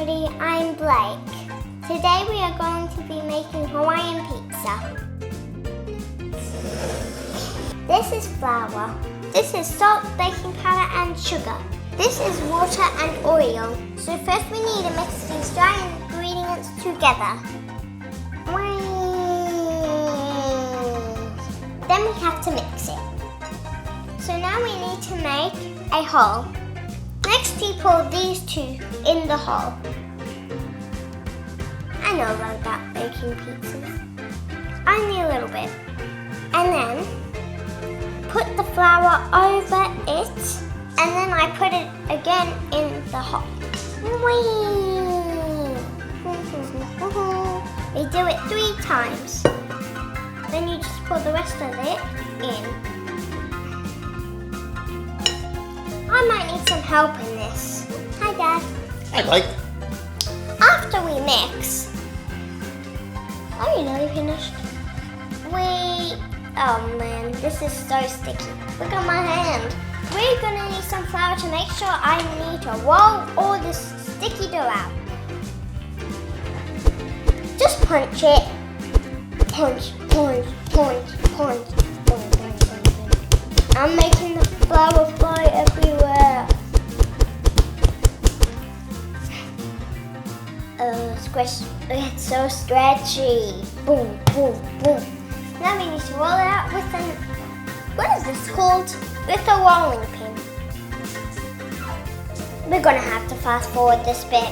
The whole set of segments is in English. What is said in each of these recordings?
everybody, I'm Blake. Today we are going to be making Hawaiian pizza. This is flour. This is salt, baking powder and sugar. This is water and oil. So first we need to mix these dry ingredients together. Then we have to mix it. So now we need to make a hole. Next you pour these two in the hole. I know about baking pizzas. Only a little bit. And then put the flour over it. And then I put it again in the hole. We do it 3 times. Then you just pour the rest of it in. I might need some help in this. Hi, Dad. Hi, Blake. After we mix... Are you nearly finished? Oh man, this is so sticky. Look at my hand. We're gonna need some flour to make sure I need to roll all this sticky dough out. Just punch it. Punch, punch, punch, punch, punch, punch, punch. I'm making the flour fly everywhere. Oh, squish. It's so stretchy. Boom, boom, boom. Now we need to roll it out with what is this called? With a rolling pin. We're gonna have to fast forward this bit.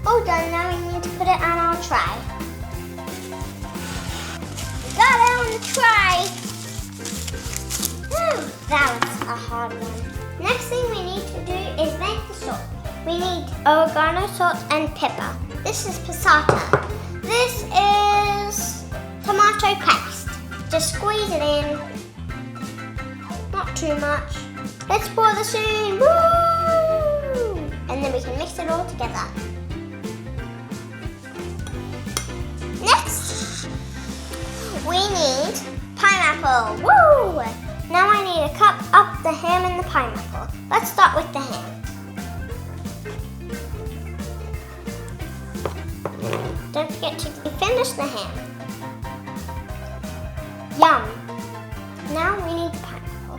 All done, now we need to put it on our tray. Got it on the tray. That was a hard one. Next thing we need to do is make the salt. We need oregano, salt and pepper. This is passata. This is tomato paste. Just squeeze it in. Not too much. Let's pour this in. Woo! And then we can mix it all together. Next, we need pineapple. Woo! Now I need to cut up the ham and the pineapple. Let's start with the ham. Don't forget to finish the ham. Yum! Now we need the pineapple.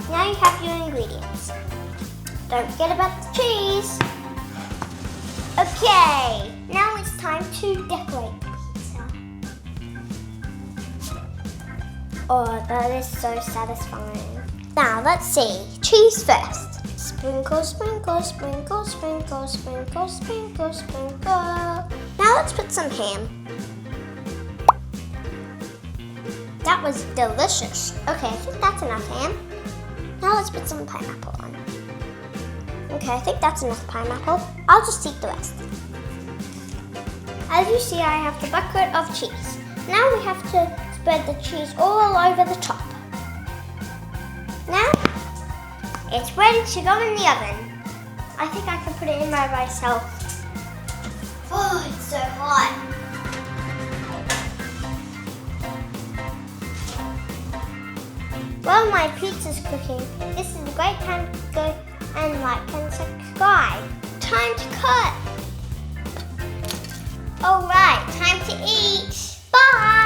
Now you have your ingredients. Don't forget about the cheese. Okay, now it's time to decorate the pizza. Oh, that is so satisfying. Now let's see. Cheese first. Sprinkle, sprinkle, sprinkle, sprinkle, sprinkle, sprinkle, sprinkle. Now let's put some ham. That was delicious. Okay, I think that's enough ham. Now let's put some pineapple on. Okay, I think that's enough pineapple. I'll just eat the rest. As you see, I have the bucket of cheese. Now we have to spread the cheese all over the top. Now, it's ready to go in the oven. I think I can put it in by myself. Oh, it's so hot. While my pizza's cooking, this is a great time to go and like and subscribe. Time to cut. All right, time to eat. Bye.